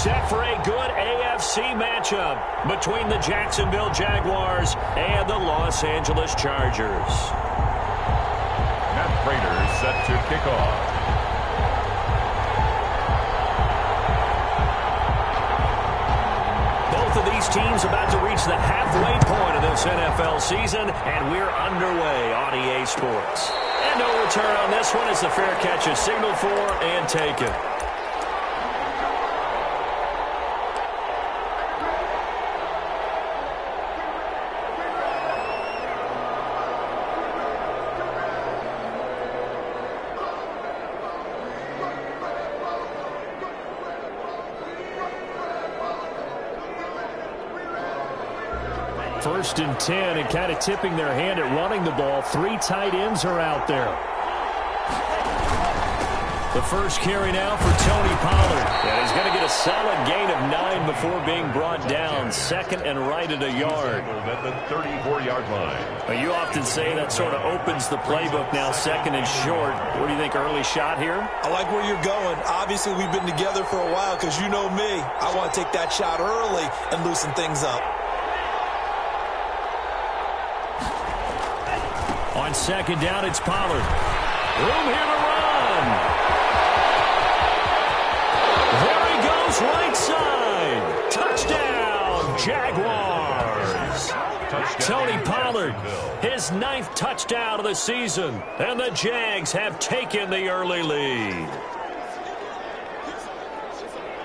set for a good AFC matchup between the Jacksonville Jaguars and the Los Angeles Chargers. Matt Prater set to kick off. Both of these teams about to reach the halfway point of this NFL season, and we're underway on EA Sports. And no return on this one as the fair catch is signaled for and taken. First and 10, and kind of tipping their hand at running the ball. 3 tight ends are out there. The first carry now for Tony Pollard. And he's going to get a solid gain of 9 before being brought down. Second and right at a yard. At the 34-yard line. Well, you often say that sort of opens the playbook now, second and short. What do you think, early shot here? I like where you're going. Obviously, we've been together for a while because you know me. I want to take that shot early and loosen things up. On second down, it's Pollard. Room here to run. There he goes, right side. Touchdown, Jaguars. Tony Pollard, his 9th touchdown of the season. And the Jags have taken the early lead.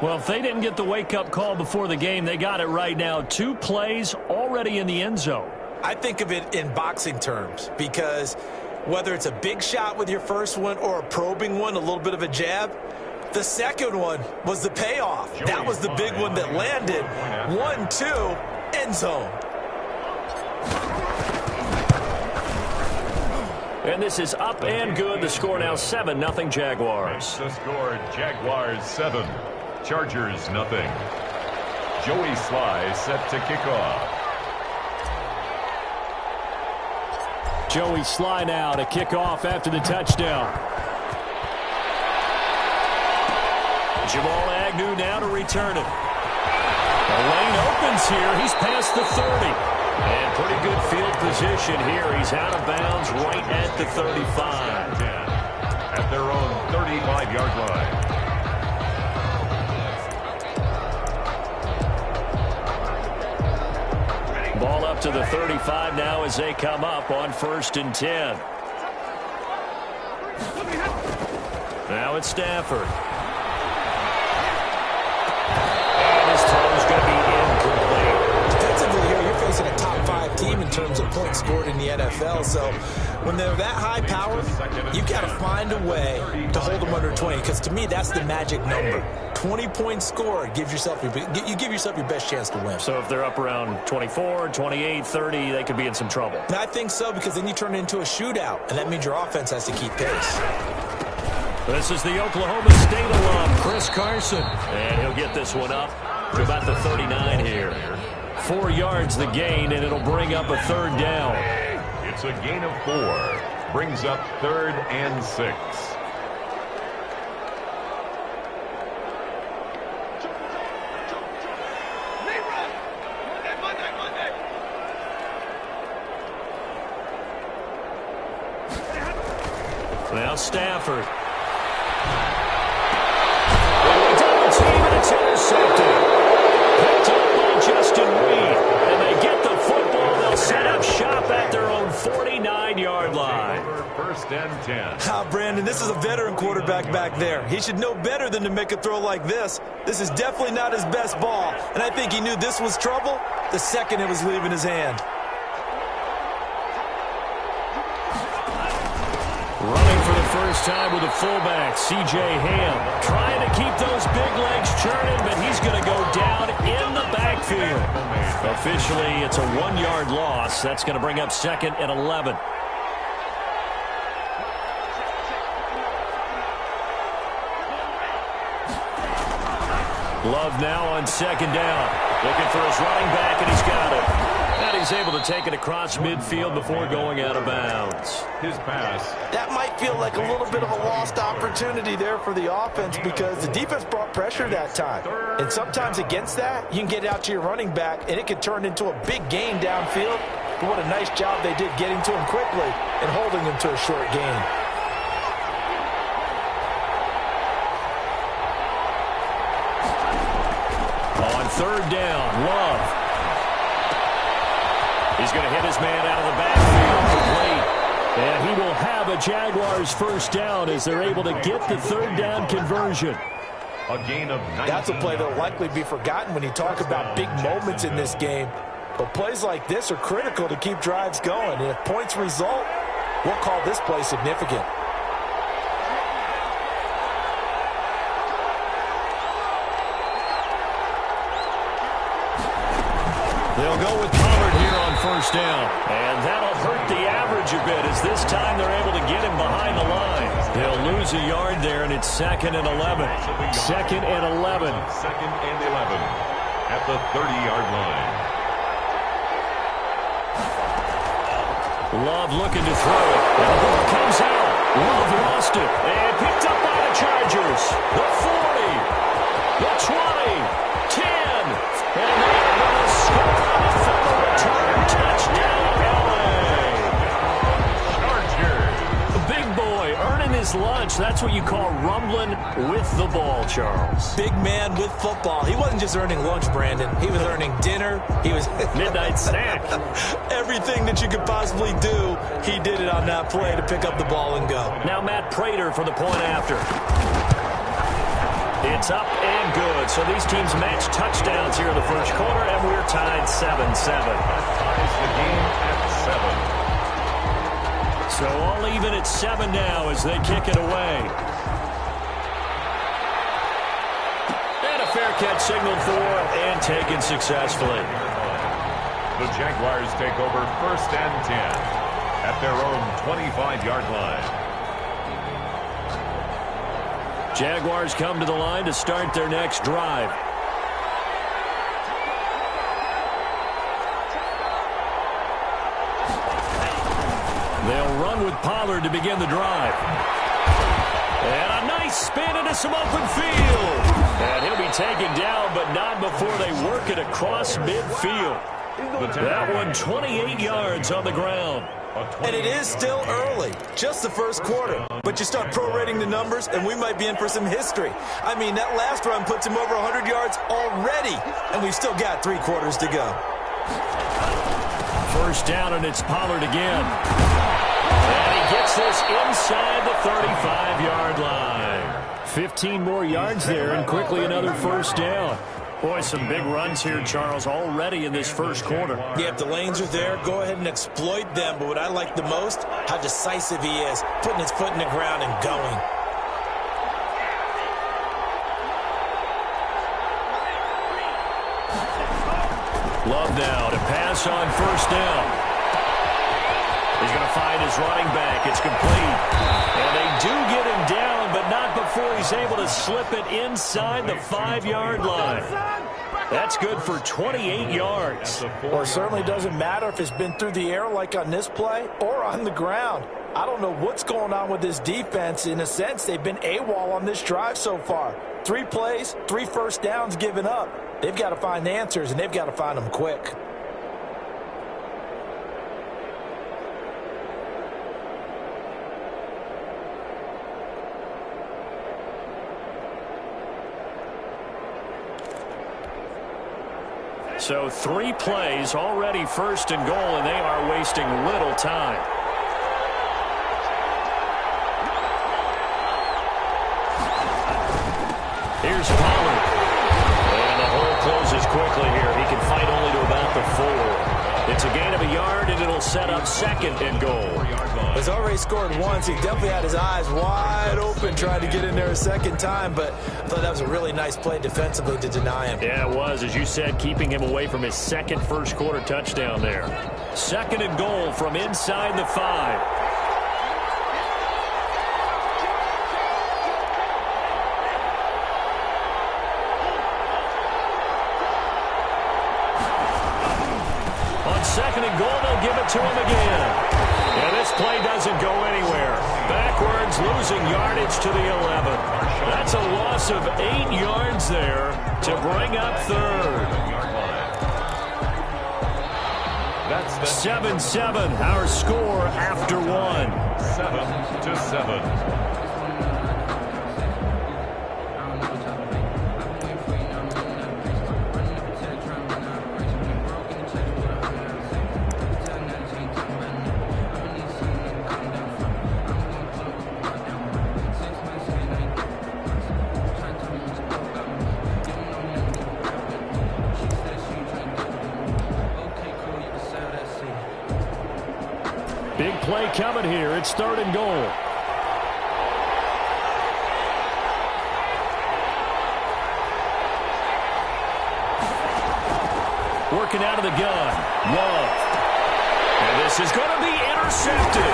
Well, if they didn't get the wake-up call before the game, they got it right now. 2 plays already in the end zone. I think of it in boxing terms because whether it's a big shot with your first one or a probing one, a little bit of a jab, the second one was the payoff. That was the big one that landed. 1-2, end zone. And this is up and good. The score now 7-0 Jaguars. The score, Jaguars 7, Chargers nothing. Joey Sly set to kick off. Joey Sly now to kick off after the touchdown. Jamal Agnew now to return it. The lane opens here. He's past the 30. And pretty good field position here. He's out of bounds right at the 35. At their own 35-yard line. Ball up to the 35 now as they come up on 1st and 10. Now it's Stafford. And his throw is going to be incomplete. Defensively here, you're facing a top 5 team in terms of points scored in the NFL. So when they're that high powered, you got to find a way to hold them under 20. Because to me, that's the magic number. 20 points scored gives yourself you give yourself your best chance to win. So if they're up around 24, 28, 30, they could be in some trouble. And I think so, because then you turn it into a shootout, and that means your offense has to keep pace. This is the Oklahoma State alum, Chris Carson. And he'll get this one up to about the 39 here. 4 yards the gain, and it'll bring up a 3rd down. It's a gain of 4. Brings up 3rd and 6. Now Stafford. Double team, and it's intercepted. Picked up by Justin Reed. And they get the football. They'll set up shop at their own 49-yard line. 1st and 10. Ah, Brandon, this is a veteran quarterback back there. He should know better than to make a throw like this. This is definitely not his best ball. And I think he knew this was trouble the second it was leaving his hand. Running for the first time with a fullback, C.J. Ham. Trying to keep those big legs churning, but he's going to go down in the backfield. Officially, it's a 1-yard loss. That's going to bring up 2nd and 11. Love now on 2nd down. Looking for his running back, and he's got it. And he's able to take it across midfield before going out of bounds. His pass. That might feel like a little bit of a lost opportunity there for the offense because the defense brought pressure that time. And sometimes against that, you can get out to your running back, and it could turn into a big gain downfield. But what a nice job they did getting to him quickly and holding him to a short gain. On third down, Love. He's going to hit his man out of the backfield complete. And he will have a Jaguars first down as they're able to get the third down conversion. A gain of 19. That's a play that will likely be forgotten when you talk about big moments in this game. But plays like this are critical to keep drives going. And if points result, we'll call this play significant. They'll go with Pollard here on first down. And that'll hurt the average a bit as this time they're able to get him behind the line. They'll lose a yard there, and it's 2nd and 11. 2nd and 11. 2nd and 11 at the 30-yard line. Love looking to throw it. And the ball comes out. Love lost it. And picked up by the Chargers. The 40. The 20. 10. And they're going to score for the return touchdown, LA. Chargers. The big boy earning his lunch. That's what you call rumbling with the ball, Charles. Big man with football. He wasn't just earning lunch, Brandon. He was earning dinner. He was Midnight snack. everything that you could possibly do. He did it on that play to pick up the ball and go. Now Matt Prater for the point after. It's up and good. So these teams match touchdowns here in the first quarter, and we're tied 7-7. Ties the game at 7. So all even at 7 now as they kick it away. And a fair catch signaled for and taken successfully. The Jaguars take over 1st and 10 at their own 25-yard line. Jaguars come to the line to start their next drive. They'll run with Pollard to begin the drive. And a nice spin into some open field. And he'll be taken down, but not before they work it across midfield. That one 28 yards on the ground. And it is still early, just the first quarter. But you start prorating the numbers, and we might be in for some history. I mean, that last run puts him over 100 yards already, and we've still got 3 quarters to go. First down, and it's Pollard again. And he gets this inside the 35-yard line. 15 more yards there, and quickly another first down. Boy, some big runs here, Charles, already in this first quarter. Yeah, if the lanes are there, go ahead and exploit them. But what I like the most, how decisive he is, putting his foot in the ground and going. Love now to pass on first down. He's going to find his running back. It's complete. And they do get him down, but not before he's able to slip it inside the 5-yard line. That's good for 28 yards. Well, it certainly doesn't matter if it's been through the air like on this play or on the ground. I don't know what's going on with this defense. In a sense, they've been AWOL on this drive so far. 3 plays, 3 first downs given up. They've got to find answers, and they've got to find them quick. So 3 plays, already first and goal, and they are wasting little time. Here's Pollard. And the hole closes quickly here. He can fight only to about the 4. It's a gain of a yard, and it'll set up 2nd and goal. He's already scored once. He definitely had his eyes wide open trying to get in there a second time, but I thought that was a really nice play defensively to deny him. Yeah, it was, as you said, keeping him away from his second first quarter touchdown there. 2nd and goal from inside the 5. second and goal, they'll give it to him again. And this play doesn't go anywhere. Backwards, losing yardage to the 11. That's a loss of 8 yards there to bring up third. 7-7, our score after one. 7-7. Big play coming here. It's third and goal. Working out of the gun. Love. And this is going to be intercepted.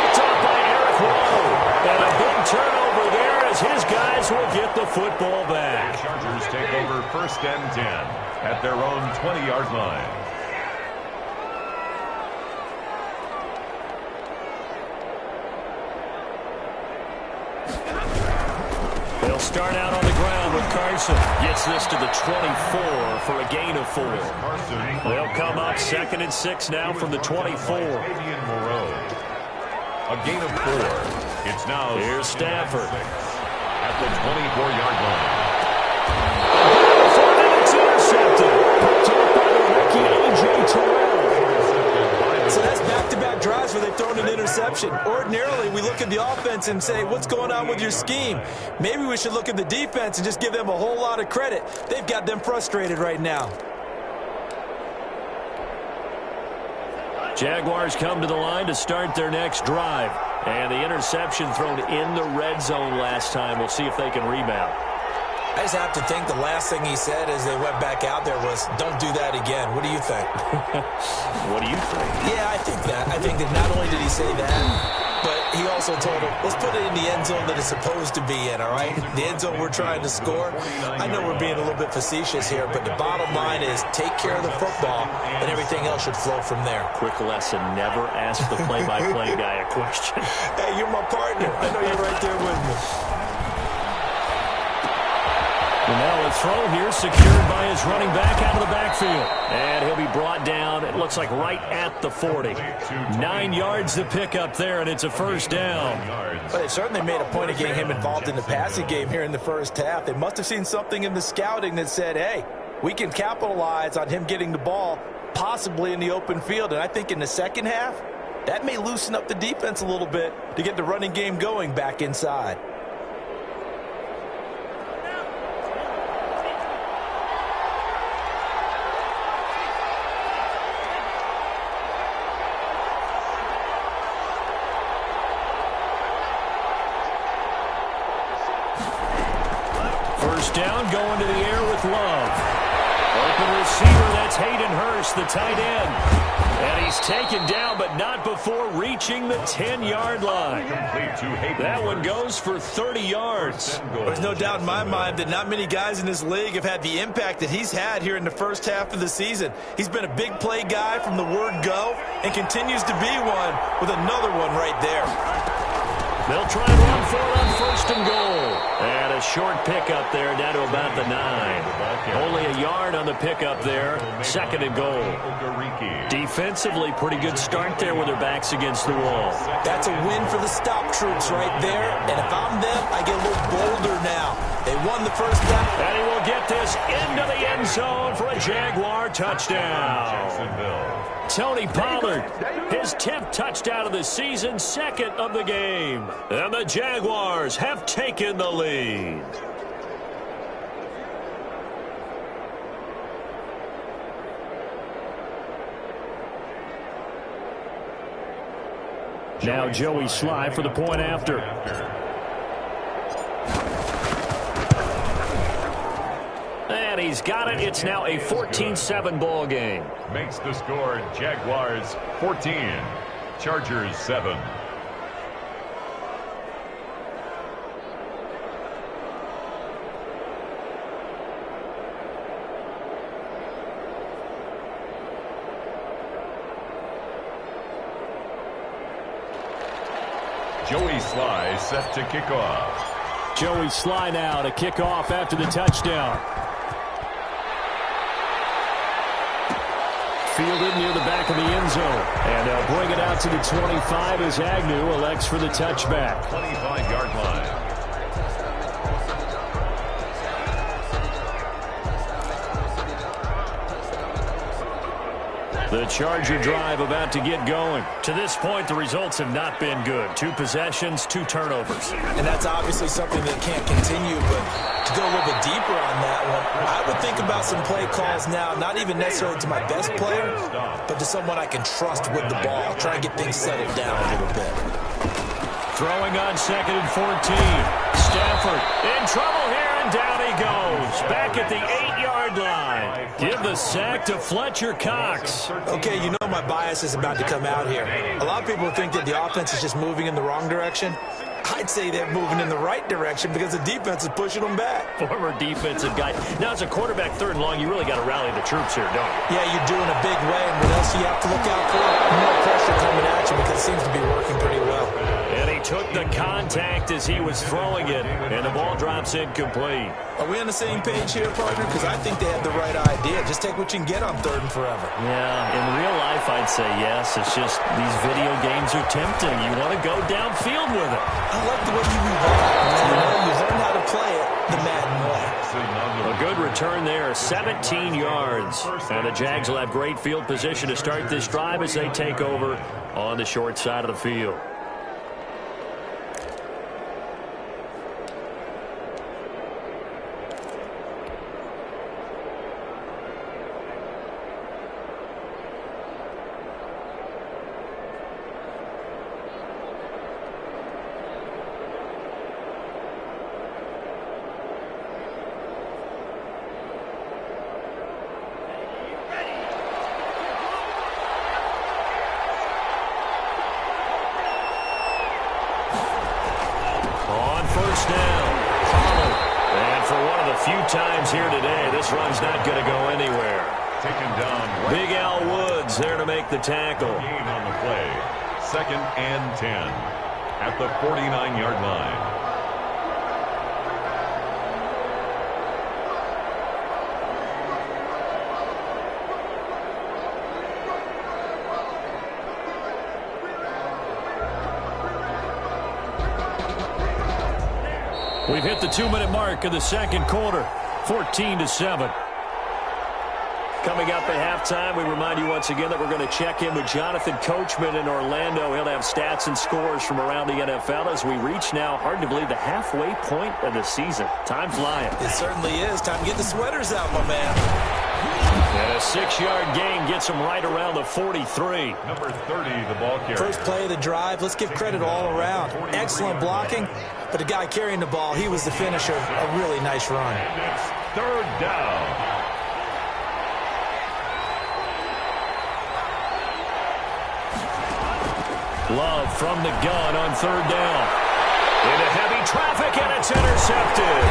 Picked up by Eric Rowe. And a big turnover there as his guys will get the football back. The Chargers take over first and 10 at their own 20-yard line. They'll start out on the ground with Carson. Gets this to the 24 for a gain of 4. They'll come up 2nd and 6 now from the 24. A gain of 4. It's now here's Stafford at the 24-yard line. It's intercepted. Picked up by the rookie A.J. Terrell. So that's back-to-back drives where they've thrown an interception. Ordinarily, we look at the offense and say, what's going on with your scheme? Maybe we should look at the defense and just give them a whole lot of credit. They've got them frustrated right now. Jaguars come to the line to start their next drive. And the interception thrown in the red zone last time. We'll see if they can rebound. I just have to think the last thing he said as they went back out there was, don't do that again. What do you think? What do you think? Yeah, I think that. I think that not only did he say that, but he also told him, let's put it in the end zone that it's supposed to be in, all right? The end zone we're trying to score. I know we're being a little bit facetious here, but the bottom line is take care of the football, and everything else should flow from there. Quick lesson, never ask the play-by-play guy a question. Hey, you're my partner. I know you're right there with me. And now a throw here secured by his running back out of the backfield. And he'll be brought down, it looks like right at the 40. 9 yards to pick up there, and it's a first down. But they certainly made a point of getting him involved in the passing game here in the first half. They must have seen something in the scouting that said, hey, we can capitalize on him getting the ball possibly in the open field. And I think in the second half, that may loosen up the defense a little bit to get the running game going back inside. Down, going to the air with Love. Open receiver, that's Hayden Hurst, the tight end. And he's taken down, but not before reaching the 10-yard line. That one goes for 30 yards. There's no doubt in my mind that not many guys in this league have had the impact that he's had here in the first half of the season. He's been a big play guy from the word go and continues to be one with another one right there. They'll try and run for it on first and goal. And a short pickup there down to about the 9. Only a yard on the pickup there. 2nd and goal. Defensively, pretty good start there with their backs against the wall. That's a win for the stop troops right there. And if I'm them, I get a little bolder now. They won the first down. And he will get this into the end zone for a Jaguar touchdown. Tony Pollard, his 10th touchdown of the season, 2nd of the game. And the Jaguars have taken the lead. Now Joey Sly for the point after. And he's got it. It's now a 14-7 ball game. Makes the score Jaguars 14, Chargers 7. Joey Sly set to kick off. Joey Sly now to kick off after the touchdown. Fielded near the back of the end zone. And they'll bring it out to the 25 as Agnew elects for the touchback. 25-yard line. The Charger drive about to get going. To this point, the results have not been good. 2 possessions, 2 turnovers. And that's obviously something that can't continue, but to go a little bit deeper on that one, I would think about some play calls now, not even necessarily to my best player, but to someone I can trust with the ball. Try and get things settled down a little bit. Throwing on 2nd and 14. Stafford in trouble here, and down he goes. Back at the 8-yard line. Give the sack to Fletcher Cox. Okay, you know my bias is about to come out here. A lot of people think that the offense is just moving in the wrong direction. I'd say they're moving in the right direction because the defense is pushing them back. Former defensive guy. Now, as a quarterback, 3rd and long, you really got to rally the troops here, don't you? Yeah, you're doing a big way, and what else you have to look out for? More pressure coming at you because it seems to be working pretty well. And he took the contact as he was throwing it, and the ball drops incomplete. Are we on the same page here, partner? Because I think they have the right idea. Just take what you can get on 3rd and forever. Yeah, in real life, I'd say yes. It's just these video games are tempting. You want to go downfield with it. I like the way you evolve. You learn how to play it the Madden way. A good return there, 17 yards. And the Jags will have great field position to start this drive as they take over on the short side of the field. Times here today, this run's not going to go anywhere. Taken down. Big Al Woods there to make the tackle. Gain on the play. 2nd and 10 at the 49-yard line. We've hit the 2-minute mark of the 2nd quarter, 14-7. Coming up at halftime, we remind you once again that we're going to check in with Jonathan Coachman in Orlando. He'll have stats and scores from around the NFL as we reach now, hard to believe, the halfway point of the season. Time flying. It certainly is. Time to get the sweaters out, my man. And a 6-yard gain gets him right around the 43. Number 30, the ball carrier. First play of the drive. Let's give credit all around. Excellent blocking, but the guy carrying the ball, he was the finisher. A really nice run. And it's 3rd down. Love from the gun on 3rd down. Into heavy traffic, and it's intercepted.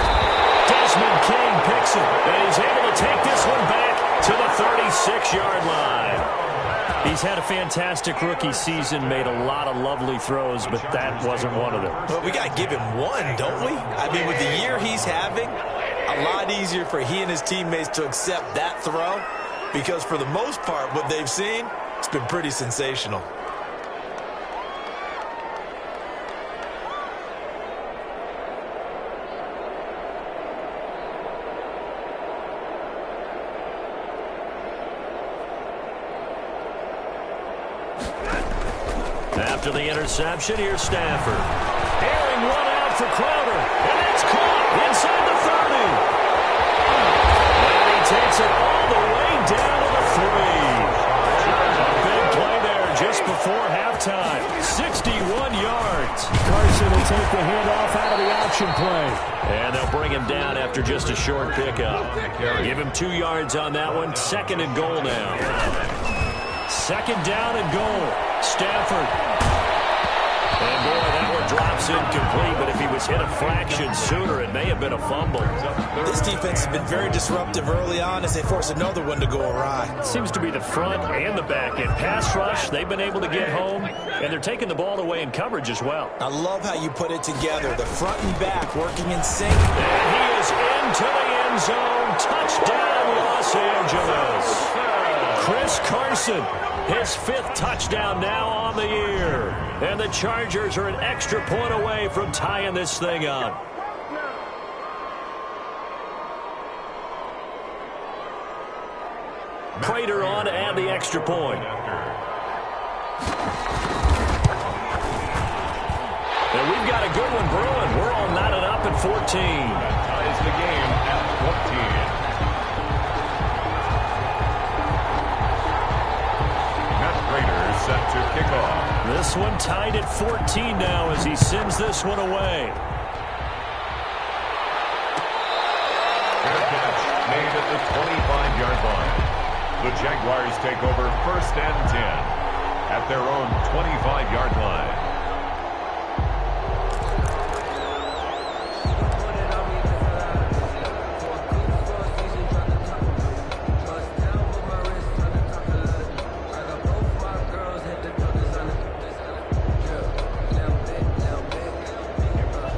Desmond King picks it, and he's able to take this one back to the 36-yard line. He's had a fantastic rookie season, made a lot of lovely throws, but that wasn't one of them. Well, we got to give him one, don't we? I mean, with the year he's having, a lot easier for he and his teammates to accept that throw because for the most part, what they've seen, it's been pretty sensational. After the interception, here's Stafford. Airing one out for Crowder. And it's caught inside the 30. And he takes it all the way down to the 3. A big play there just before halftime. 61 yards. Carson will take the handoff out of the option play. And they'll bring him down after just a short pickup. Give him 2 yards on that one. 2nd and goal now. 2nd down and goal. Stafford. And, boy, that one drops incomplete, but if he was hit a fraction sooner, it may have been a fumble. This defense has been very disruptive early on as they force another one to go awry. Seems to be the front and the back end. Pass rush, they've been able to get home. And they're taking the ball away in coverage as well. I love how you put it together. The front and back working in sync. And he is into the end zone. Touchdown, Los Angeles. Chris Carson, his 5th touchdown now on the year. And the Chargers are an extra point away from tying this thing up. Prater on to add the extra point. And we've got a good one brewing. We're all knotted up at 14. That ties the game at 14. Matt Prater set to kick off. This one tied at 14 now as he sends this one away. Fair catch made at the 25-yard line. The Jaguars take over 1st and 10 at their own 25-yard line.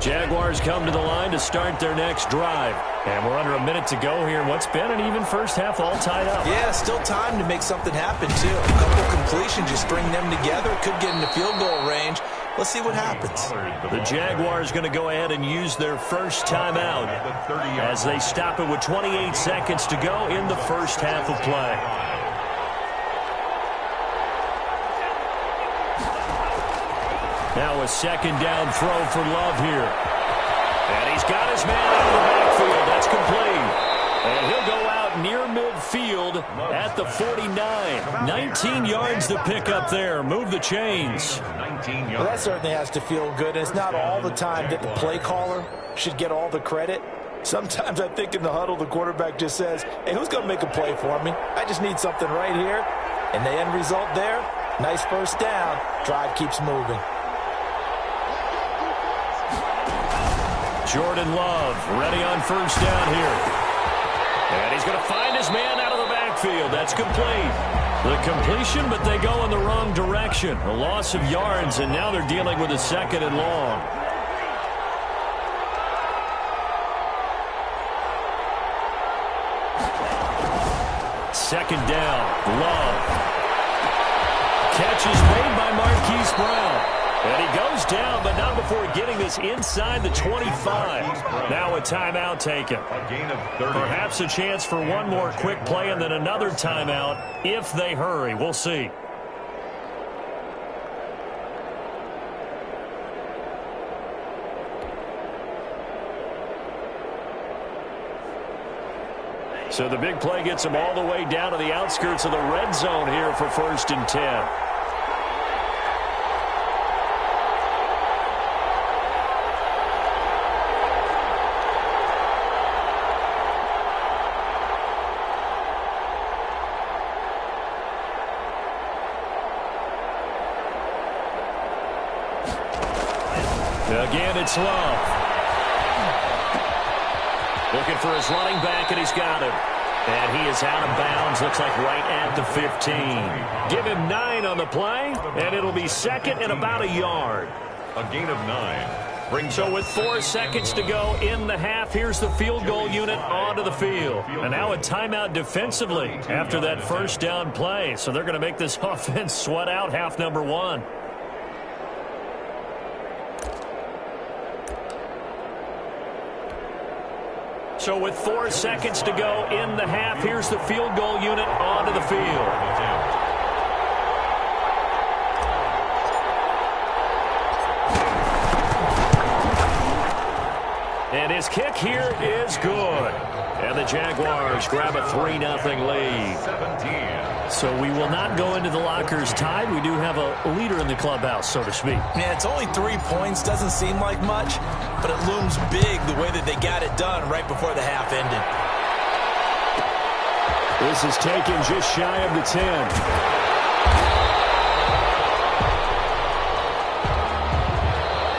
Jaguars come to the line to start their next drive. And we're under a minute to go here in what's been an even first half, all tied up. Yeah, still time to make something happen, too. A couple completions, you string them together, could get into field goal range. Let's see what happens. The Jaguars going to go ahead and use their first timeout as they stop it with 28 seconds to go in the first half of play. Now a 2nd down throw for Love here. And he's got his man out of the backfield. That's complete. And he'll go out near midfield at the 49. 19 yards to pick up there. Move the chains. Well, that certainly has to feel good. And it's not all the time that the play caller should get all the credit. Sometimes I think in the huddle, the quarterback just says, hey, who's going to make a play for me? I just need something right here. And the end result there, nice first down. Drive keeps moving. Jordan Love ready on first down here. And he's going to find his man out of the backfield. That's complete. The completion, but they go in the wrong direction. A loss of yards, and now they're dealing with a 2nd and long. Second down, Love. Catch is made by Marquise Brown. And he goes down, but not before getting this inside the 25. Now a timeout taken. A gain of 30. Perhaps a chance for one more quick play and then another timeout if they hurry. We'll see. So the big play gets them all the way down to the outskirts of the red zone here for 1st and 10. Again, it's Love. Looking for his running back, and he's got him. And he is out of bounds, looks like right at the 15. Give him 9 on the play, and it'll be 2nd and about a yard. A gain of 9. So with 4 seconds to go in the half, here's the field goal unit onto the field. And now a timeout defensively after that first down play. So they're going to make this offense sweat out half number 1. So with 4 seconds to go in the half, here's the field goal unit onto the field. And his kick here is good. And the Jaguars grab a 3-0 lead. 17. So we will not go into the lockers tied. We do have a leader in the clubhouse, so to speak. Yeah, it's only 3 points. Doesn't seem like much, but it looms big the way that they got it done right before the half ended. This is taken just shy of the 10.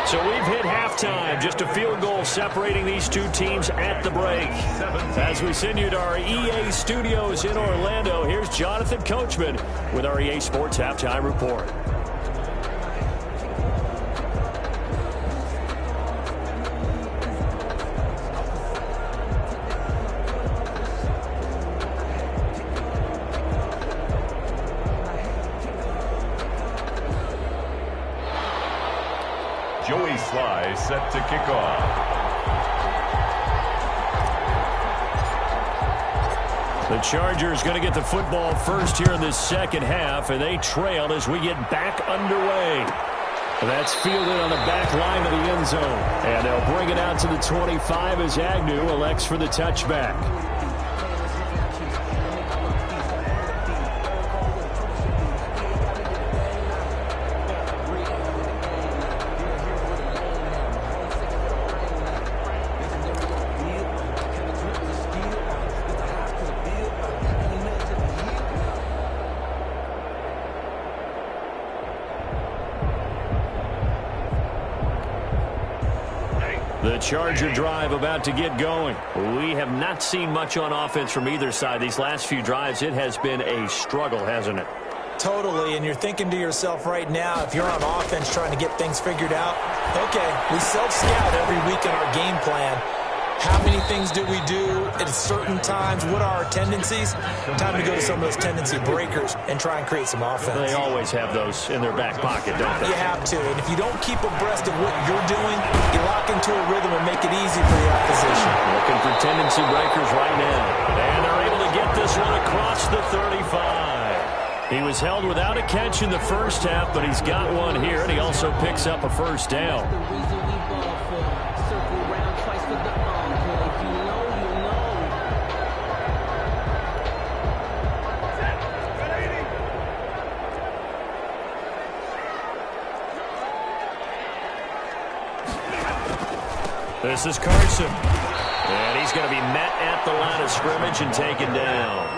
So we've hit halftime. Just a field goal separating these two teams at the break. As we send you to our EA studios in Orlando, here's Jonathan Coachman with our EA Sports Halftime Report. Jayy set to kick off. The Chargers going to get the football first here in this second half, and they trail as we get back underway. That's fielded on the back line of the end zone. And they'll bring it out to the 25 as Agnew elects for the touchback. The Charger drive about to get going. We have not seen much on offense from either side. These last few drives, it has been a struggle, hasn't it? Totally, and you're thinking to yourself right now, if you're on offense trying to get things figured out, okay, we self-scout every week in our game plan. How many things do we do at certain times? What are our tendencies? Time to go to some of those tendency breakers and try and create some offense. They always have those in their back pocket, don't they? You have to. And if you don't keep abreast of what you're doing, you lock into a rhythm and make it easy for the opposition. Looking for tendency breakers right now. And they're able to get this one across the 35. He was held without a catch in the first half, but he's got one here, and he also picks up a first down. This is Carson. And he's going to be met at the line of scrimmage and taken down.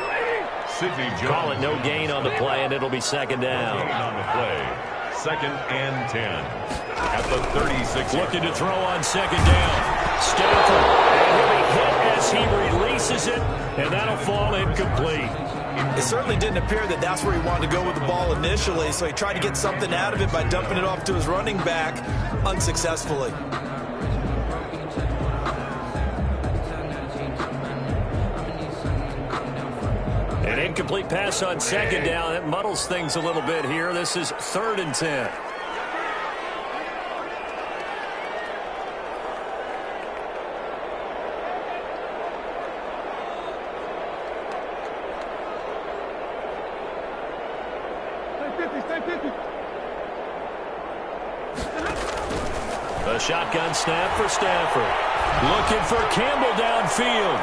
Call it no gain on the play, and it'll be second down. On the play. 2nd and 10. At the 36. Looking to throw on second down. Stanford. And he'll be hit as he releases it, and that'll fall incomplete. It certainly didn't appear that that's where he wanted to go with the ball initially, so he tried to get something out of it by dumping it off to his running back unsuccessfully. An incomplete pass on second down. It muddles things a little bit here. This is 3rd and 10. A shotgun snap for Stanford. Looking for Campbell downfield.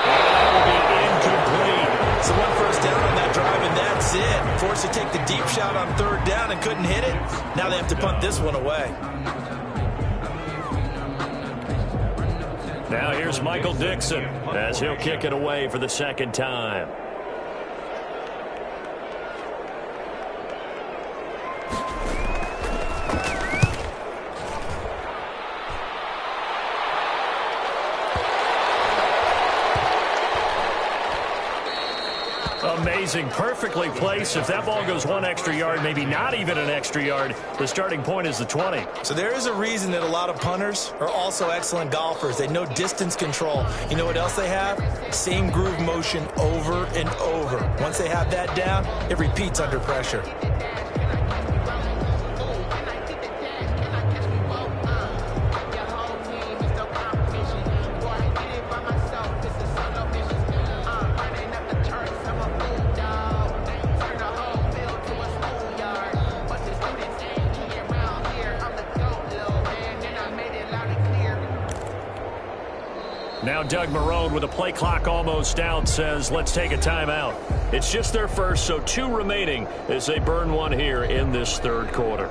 And that will be incomplete. So 1 first down on that drive, and that's it. Forced to take the deep shot on 3rd down and couldn't hit it. Now they have to punt this one away. Now here's Michael Dixon as he'll kick it away for the second time. Amazing, perfectly placed. If that ball goes 1 extra yard, maybe not even an extra yard, the starting point is the 20. So there is a reason that a lot of punters are also excellent golfers. They know distance control. You know what else they have? Same groove motion over and over. Once they have that down, it repeats under pressure. Now Doug Marrone, with a play clock almost out, says let's take a timeout. It's just their first, so 2 remaining as they burn one here in this 3rd quarter.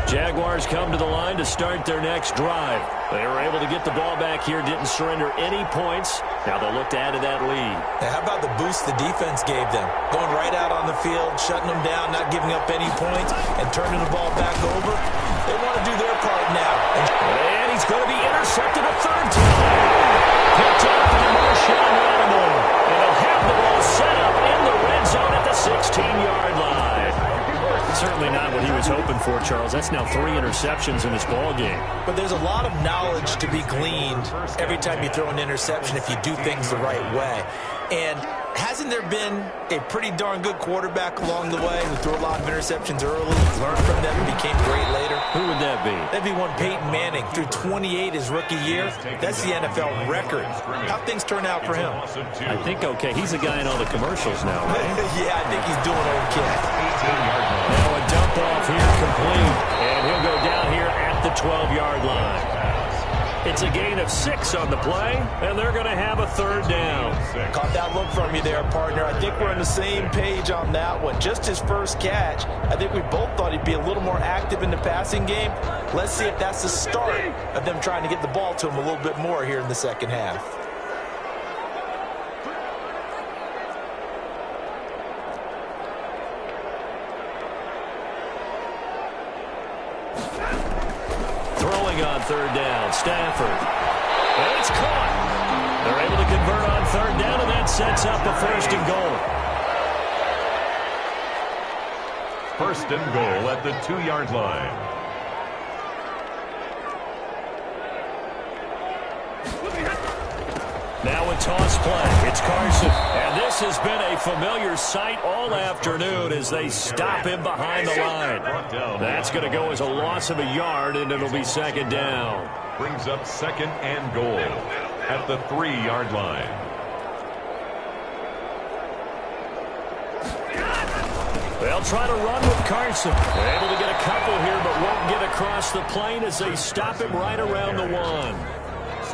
Jaguars come to the line to start their next drive. They were able to get the ball back here, didn't surrender any points. Now they'll look to add to that lead. Now, how about the boost the defense gave them? Going right out on the field, shutting them down, not giving up any points, and turning the ball back over. They want to do their part now. And he's going to be intercepted a 3rd time. Picked up by Marshawn Lattimore. And he'll have the ball set up in the red zone at the 16-yard line. Certainly not what he was for, Charles. That's now 3 interceptions in this ball game. But there's a lot of knowledge to be gleaned every time you throw an interception if you do things the right way. And hasn't there been a pretty darn good quarterback along the way who threw a lot of interceptions early, learned from them, and became great later? Who would that be? That'd be one Peyton Manning. Threw 28 his rookie year. That's the NFL record. How'd things turn out for him? I think okay. He's a guy in all the commercials now, right? Yeah, I think he's doing okay. Now a dump off here complete. And he'll go down here at the 12-yard line. It's a gain of 6 on the play, and they're going to have a 3rd down. Caught that look from you there, partner. I think we're on the same page on that one. Just his first catch. I think we both thought he'd be a little more active in the passing game. Let's see if that's the start of them trying to get the ball to him a little bit more here in the second half. On 3rd down, Stafford. And it's caught. They're able to convert on 3rd down, and that sets up a 1st and goal. 1st and goal at the 2-yard line. Now a toss play. It's Carson. And this has been a familiar sight all afternoon as they stop him behind the line. That's going to go as a loss of a yard, and it'll be 2nd down. Brings up 2nd and goal at the 3-yard line. They'll try to run with Carson. They're able to get a couple here, but won't get across the plane as they stop him right around the 1.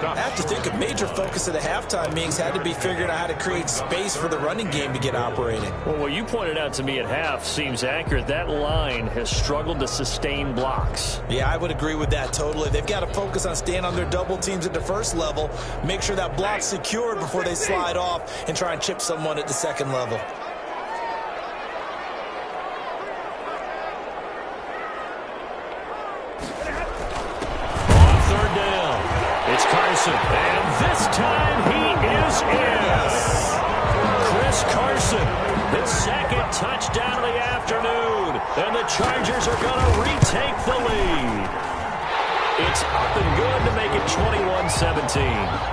I have to think a major focus of the halftime meetings had to be figuring out how to create space for the running game to get operating. Well, what you pointed out to me at half seems accurate. That line has struggled to sustain blocks. Yeah, I would agree with that totally. They've got to focus on staying on their double teams at the first level, make sure that block's secured before they slide off and try and chip someone at the second level. And this time he is in. Chris Carson, his 2nd touchdown of the afternoon. And the Chargers are going to retake the lead. It's up and good to make it 21-17.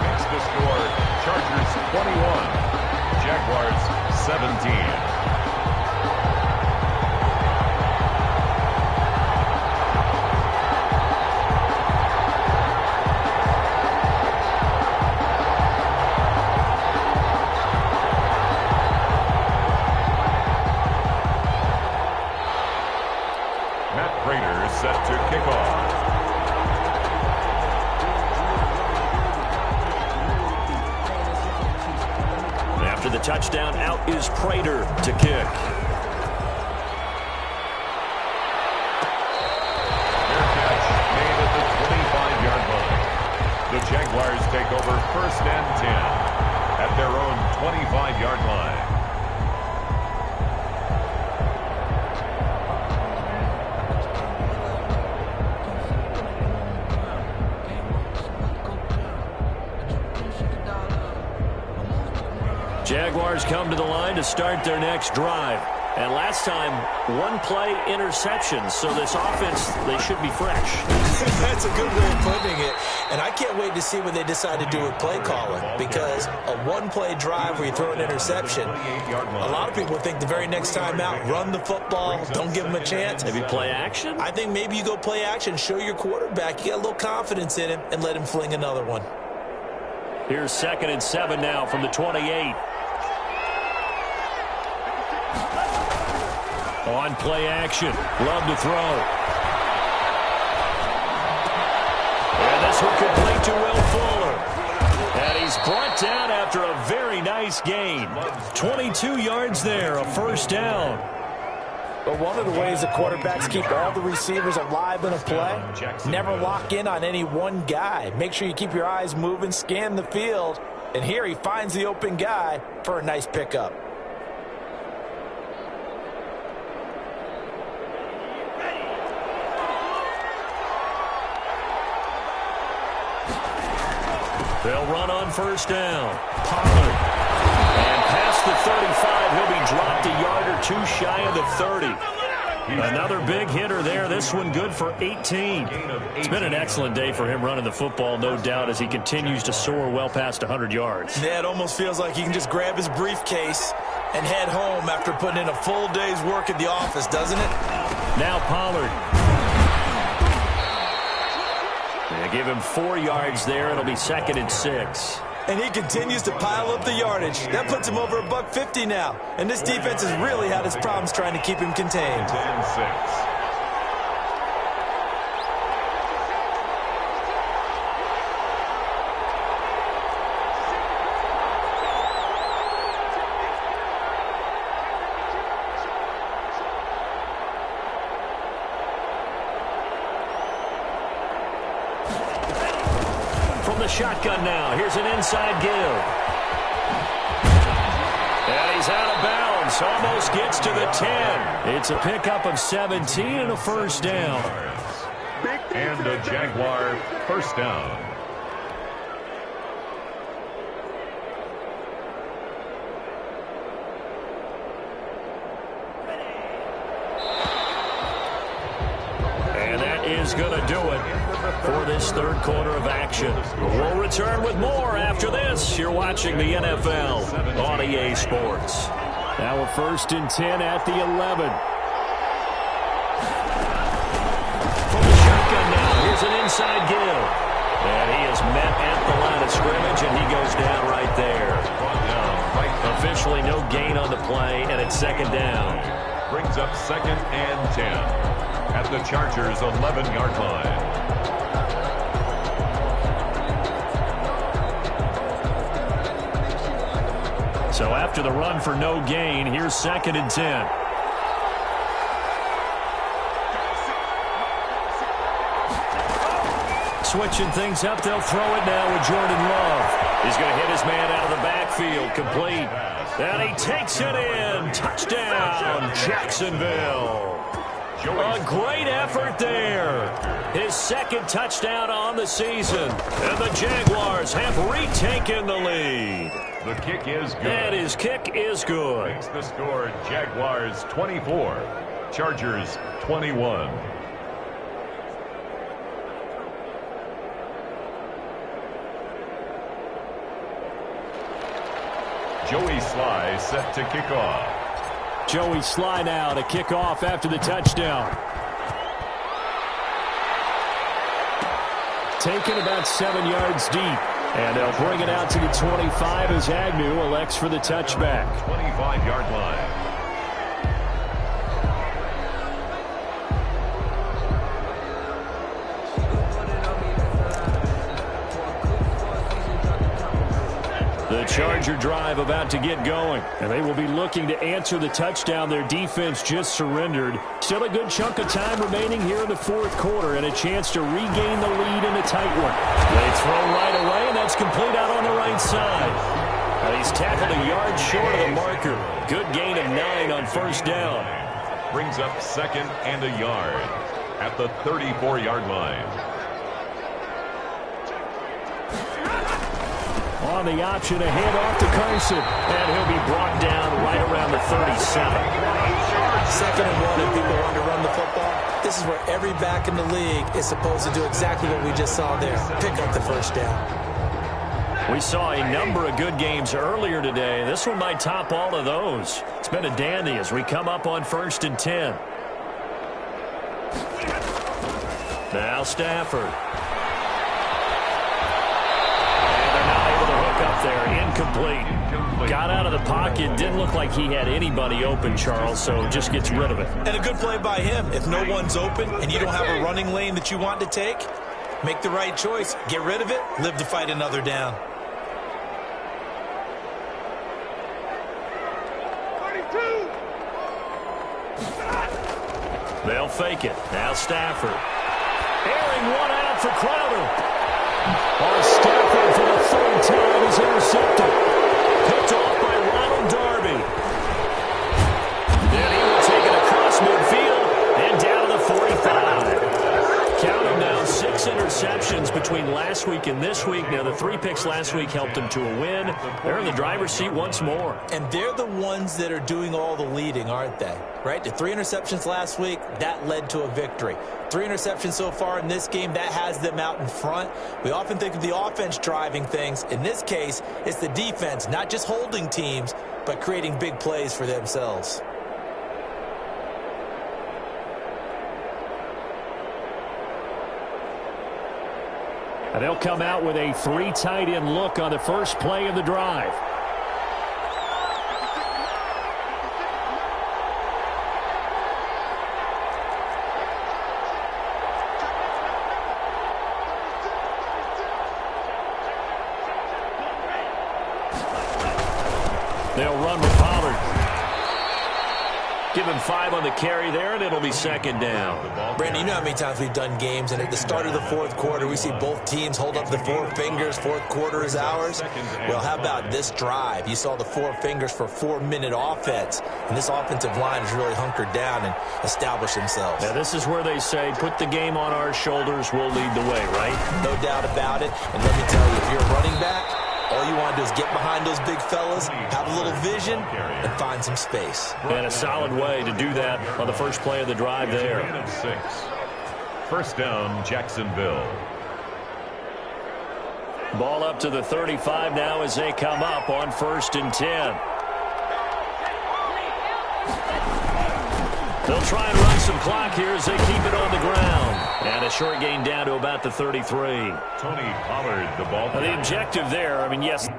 Makes the score Chargers 21, Jaguars 17. Set to kick off. After the touchdown, out is Prater to kick. Fair catch made at the 25-yard line. The Jaguars take over 1st and 10 at their own 25-yard line. Jaguars come to the line to start their next drive. And last time, 1-play interception. So this offense, they should be fresh. That's a good way of putting it. And I can't wait to see what they decide to do with play calling. Because a 1-play drive where you throw an interception, a lot of people think the very next time out, run the football, don't give them a chance. Maybe play action? I think maybe you go play action, show your quarterback, you got a little confidence in him, and let him fling another one. Here's 2nd and 7 now from the 28. On play action. Love to throw. And this one complete to Will Fuller. And he's brought down after a very nice gain. 22 yards there, a 1st down. But one of the ways the quarterbacks keep all the receivers alive in a play, never lock in on any one guy. Make sure you keep your eyes moving, scan the field. And here he finds the open guy for a nice pickup. They'll run on 1st down. Pollard. And past the 35, he'll be dropped a yard or 2 shy of the 30. Another big hitter there. This one good for 18. It's been an excellent day for him running the football, no doubt, as he continues to soar well past 100 yards. Yeah, it almost feels like he can just grab his briefcase and head home after putting in a full day's work at the office, doesn't it? Now Pollard. They give him 4 yards there. It'll be 2nd and 6. And he continues to pile up the yardage. That puts him over $150 now. And this defense has really had its problems trying to keep him contained. 10-6. Shotgun now. Here's an inside give. And he's out of bounds. Almost gets to the 10. It's a pickup of 17 and a first down. And a Jaguar first down. And that is going to do it for this third quarter of action. We'll return with more after this. You're watching the NFL on EA Sports. Now a 1st and 10 at the 11. From the shotgun now, here's an inside give. And he is met at the line of scrimmage, and he goes down right there. Officially no gain on the play, and it's 2nd down. Brings up 2nd and 10 at the Chargers' 11-yard line. So after the run for no gain, here's 2nd and 10. Switching things up, they'll throw it now with Jordan Love. He's going to hit his man out of the backfield, complete. And he takes it in. Touchdown, Jacksonville. A great effort there. His 2nd touchdown on the season. And the Jaguars have retaken the lead. The kick is good. And his kick is good. Makes the score Jaguars 24, Chargers 21. Joey Sly set to kick off. Joey Sly now to kick off after the touchdown. Taken about 7 yards deep. And they'll bring it out to the 25 as Agnew elects for the touchback. 25-yard line. The Charger drive about to get going, and they will be looking to answer the touchdown their defense just surrendered. Still a good chunk of time remaining here in the 4th quarter and a chance to regain the lead in a tight one. They throw right away, and that's complete out on the right side. And he's tackled a yard short of the marker. Good gain of 9 on 1st down. Brings up 2nd and a yard at the 34-yard line. On the option, a handoff to Carson. And he'll be brought down right around the 37. 2nd and 1 and people want to run the football. This is where every back in the league is supposed to do exactly what we just saw there. Pick up the first down. We saw a number of good games earlier today. This one might top all of those. It's been a dandy as we come up on 1st and 10. Now Stafford. Up there, incomplete. Got out of the pocket, didn't look like he had anybody open, Charles, so just gets rid of it. And a good play by him. If no one's open and you don't have a running lane that you want to take, make the right choice. Get rid of it, live to fight another down. 32. They'll fake it. Now Stafford. Airing one out for Crowder. Stafford for the 3rd time is intercepted. Picked off by Ronald Darby. Then he will take it across midfield and down to the 45. Count them now, 6 interceptions between last week in this week. Now, the 3 picks last week helped them to a win. They're in the driver's seat once more. And they're the ones that are doing all the leading, aren't they? Right? The 3 interceptions last week, that led to a victory. 3 interceptions so far in this game, that has them out in front. We often think of the offense driving things. In this case, it's the defense, not just holding teams, but creating big plays for themselves. And they'll come out with a 3 tight end look on the first play of the drive. They'll run with Pollard. Give him 5 on the carry there, and it'll be second down. Brandon, you know how many times we've done games, and at the start of the fourth quarter, we see both teams hold up the 4 fingers. Fourth quarter is ours. Well, how about this drive? You saw the 4 fingers for 4-minute offense, and this offensive line has really hunkered down and established themselves. Now, this is where they say, put the game on our shoulders, we'll lead the way, right? No doubt about it. And let me tell you, if you're a running back, all you want to do is get behind those big fellas, have a little vision, and find some space. And a solid way to do that on the first play of the drive there. First down, Jacksonville. Ball up to the 35 now as they come up on 1st and 10. They'll try and run some clock here as they keep it on the ground. And a short gain down to about the 33. Tony Pollard, the ball. Now, the objective there, I mean, yes.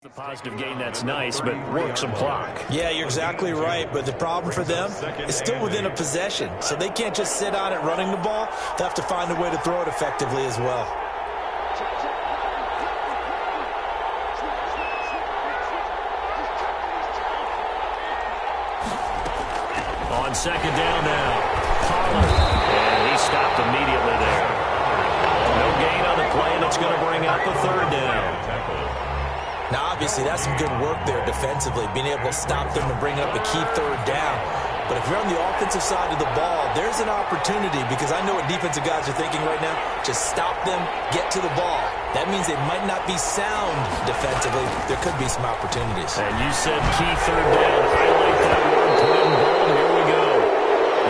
The positive gain, that's nice, but work some clock. Yeah, you're exactly right, but the problem for them is still within a possession, so they can't just sit on it running the ball. They have to find a way to throw it effectively as well. On second down now, Pollard, and he stopped immediately there. No gain on the play, and it's going to bring up a 3rd down. Now, obviously, that's some good work there defensively, being able to stop them and bring up a key 3rd down. But if you're on the offensive side of the ball, there's an opportunity, because I know what defensive guys are thinking right now. Just stop them, get to the ball. That means they might not be sound defensively. There could be some opportunities. And you said key 3rd down. Highlight that word, put it in bold. Here we go.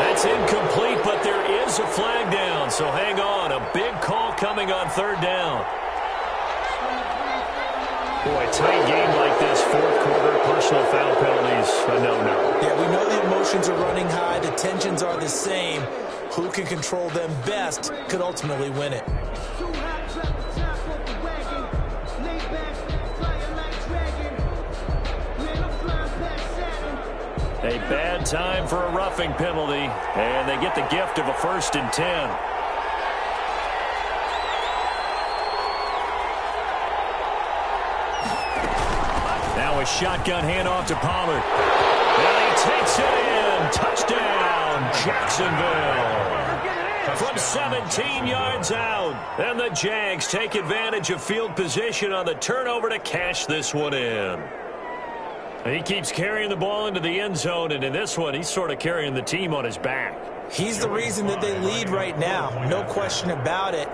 That's incomplete, but there is a flag down. So hang on. A big call coming on 3rd down. Boy, tight game like this, 4th quarter, personal foul penalties, a no-no. Yeah, we know the emotions are running high, the tensions are the same. Who can control them best could ultimately win it. A bad time for a roughing penalty, and they get the gift of a 1st and 10. Now a shotgun handoff to Pollard. And he takes it in. Touchdown, Jacksonville. From 17 yards out. And the Jags take advantage of field position on the turnover to cash this one in. And he keeps carrying the ball into the end zone, and in this one, he's sort of carrying the team on his back. He's the reason that they lead right now, no question about it.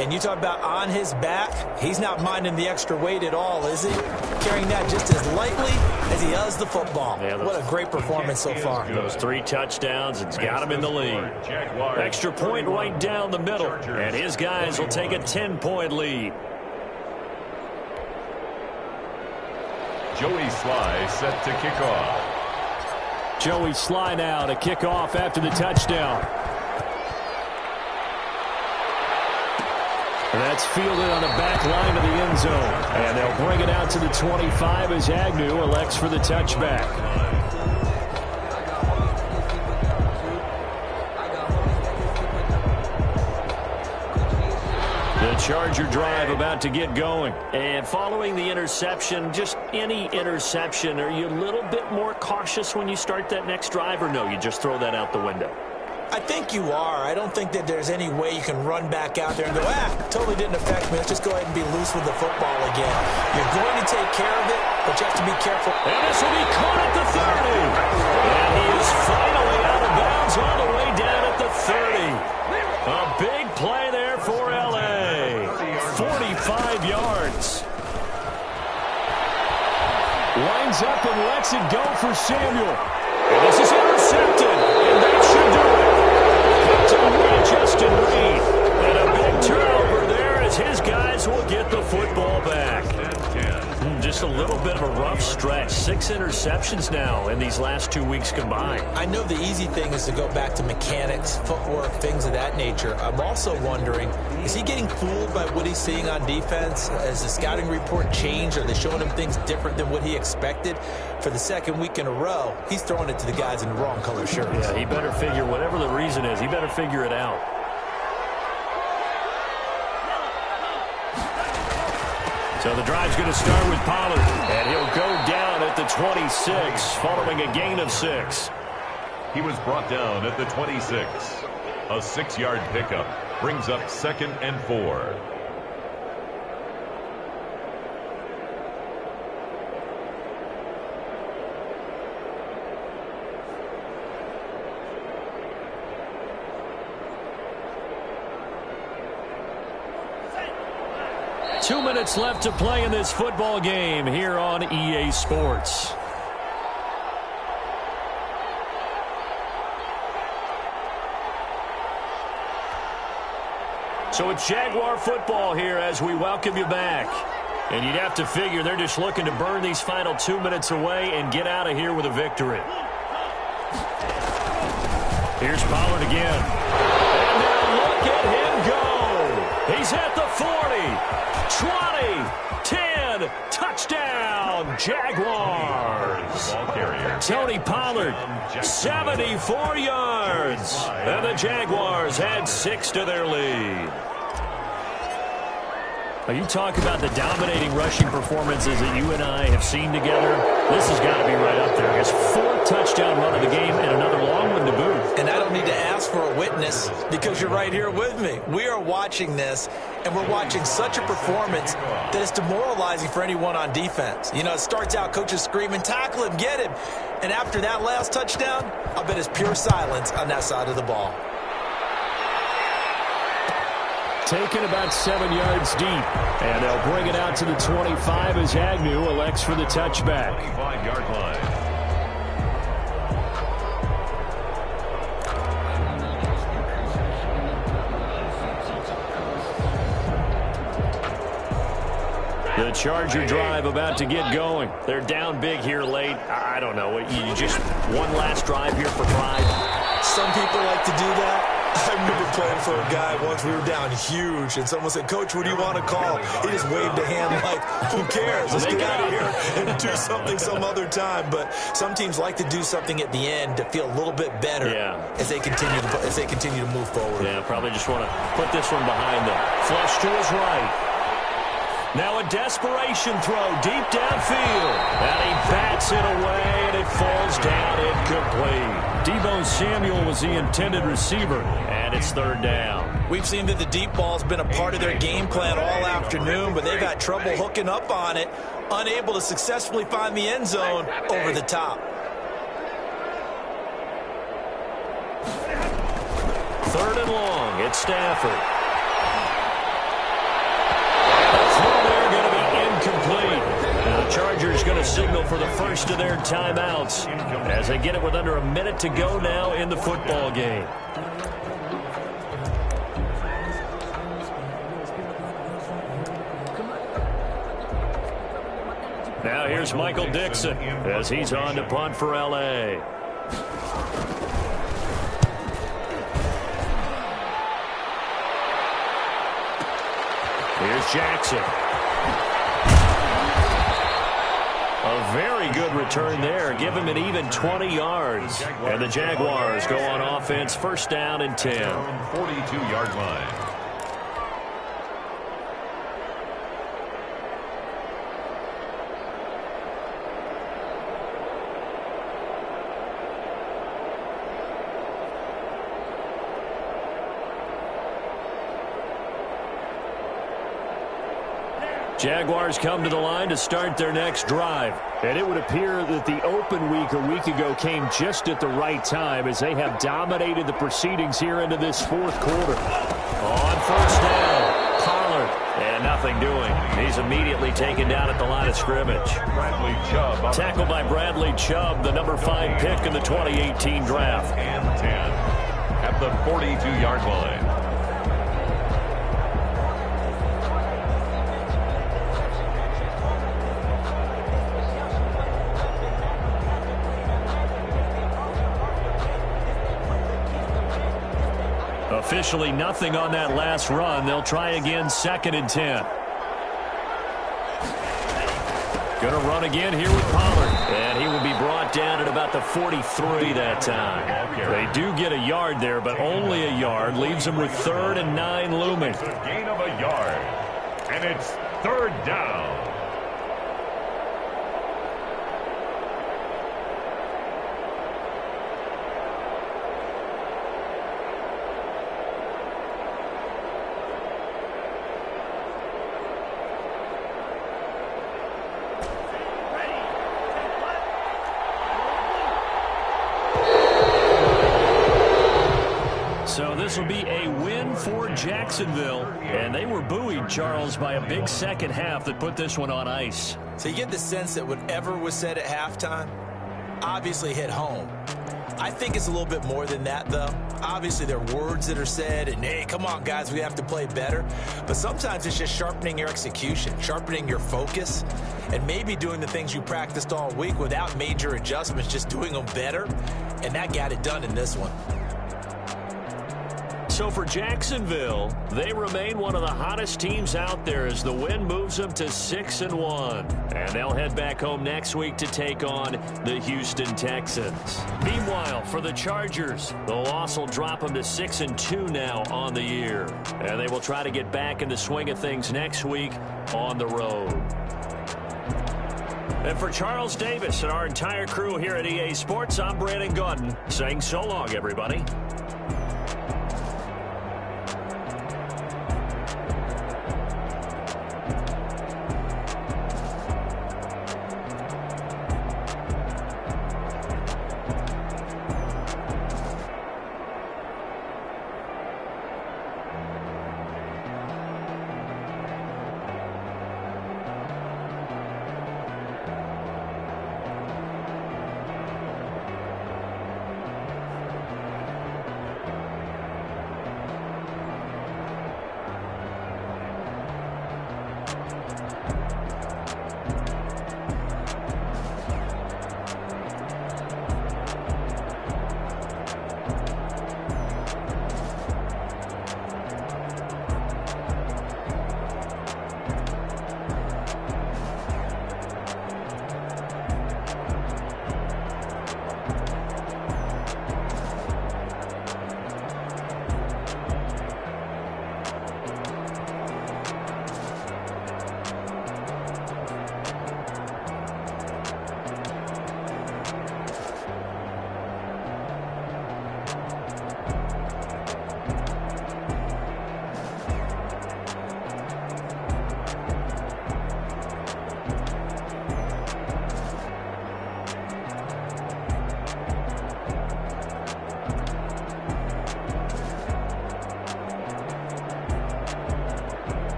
And you talk about on his back, he's not minding the extra weight at all, is he? Carrying that just as lightly as he does the football. Yeah, what a great performance so far. Those 3 touchdowns, it's got him in the lead. Extra point right down the middle, and his guys will take a 10-point lead. Joey Sly set to kick off. Joey Sly now to kick off after the touchdown. And that's fielded on the back line of the end zone. And they'll bring it out to the 25 as Agnew elects for the touchback. The Charger drive about to get going. And following the interception, just any interception, are you a little bit more cautious when you start that next drive, or no, you just throw that out the window? I think you are. I don't think that there's any way you can run back out there and go, totally didn't affect me. Let's just go ahead and be loose with the football again. You're going to take care of it, but you have to be careful. And this will be caught at the 30. And he is finally out of bounds all the way down at the 30. A big play there for L.A. 45 yards. Lines up and lets it go for Samuel. And this is intercepted. And that should do it. Picked away Justin Reed. And a big turnover there as his guys will get the football back. Just a little bit of a rough stretch. 6 interceptions now in these last 2 weeks combined. I know the easy thing is to go back to mechanics, footwork, things of that nature. I'm also wondering, is he getting fooled by what he's seeing on defense? Has the scouting report changed? Are they showing him things different than what he expected? For the second week in a row, he's throwing it to the guys in the wrong color shirts. Yeah, he better figure, whatever the reason is, he better figure it out. So the drive's going to start with Pollard, and he'll go down at the 26 following a gain of 6. He was brought down at the 26. A 6-yard pickup brings up 2nd and 4. Two minutes left to play in this football game here on EA Sports. So it's Jaguar football here as we welcome you back. And you'd have to figure they're just looking to burn these final 2 minutes away and get out of here with a victory. Here's Pollard again. And now look at him go. He's at the 40. 20, 10, touchdown, Jaguars. Tony Pollard, 74 yards. And the Jaguars had 6 to their lead. Now you talk about the dominating rushing performances that you and I have seen together. This has got to be right up there. His 4th touchdown run of the game and another long one to boot. And I don't need to ask for a witness because you're right here with me. We are watching this, and we're watching such a performance that is demoralizing for anyone on defense. You know, it starts out coaches screaming, tackle him, get him. And after that last touchdown, I bet it's pure silence on that side of the ball. Taken about 7 yards deep. And they'll bring it out to the 25 as Agnew elects for the touchback. 25-yard line. The Charger drive about to get going. They're down big here late. I don't know. You just one last drive here for pride. Some people like to do that. I remember playing for a guy once. We were down huge, and someone said, Coach, what do you want to call? He just waved a hand like, who cares? Let's get out of here and do something some other time. But some teams like to do something at the end to feel a little bit better as they continue to move forward. Yeah, probably just want to put this one behind them. Flush to his right. Now a desperation throw deep downfield. And he bats it away, and it falls down incomplete. Deebo Samuel was the intended receiver, and it's 3rd down. We've seen that the deep ball's been a part of their game plan all afternoon, but they've had trouble hooking up on it, unable to successfully find the end zone over the top. 3rd and long. It's Stafford. Chargers going to signal for the first of their timeouts as they get it with under a minute to go now in the football game. Now here's Michael Dixon as he's on to punt for L.A. Here's Jackson. A very good return there. Give him an even 20 yards. And the Jaguars go on offense, 1st down and 10. 42-yard line. Jaguars come to the line to start their next drive. And it would appear that the open week a week ago came just at the right time as they have dominated the proceedings here into this fourth quarter. On first down, Pollard. And nothing doing. He's immediately taken down at the line of scrimmage. Bradley Chubb. Tackled by Bradley Chubb, the number 5 pick in the 2018 draft. And 10 at the 42-yard line. Officially nothing on that last run. They'll try again, 2nd and 10. Going to run again here with Pollard. And he will be brought down at about the 43 that time. They do get a yard there, but only a yard. Leaves them with 3rd and 9 looming. It's a gain of a yard. And it's 3rd down. So this will be a win for Jacksonville. And they were buoyed, Charles, by a big second half that put this one on ice. So you get the sense that whatever was said at halftime obviously hit home. I think it's a little bit more than that, though. Obviously, there are words that are said, and, hey, come on, guys, we have to play better. But sometimes it's just sharpening your execution, sharpening your focus, and maybe doing the things you practiced all week without major adjustments, just doing them better. And that got it done in this one. So for Jacksonville, they remain one of the hottest teams out there as the win moves them to 6-1. And they'll head back home next week to take on the Houston Texans. Meanwhile, for the Chargers, the loss will drop them to 6-2 now on the year. And they will try to get back in the swing of things next week on the road. And for Charles Davis and our entire crew here at EA Sports, I'm Brandon Gaudin saying so long, everybody.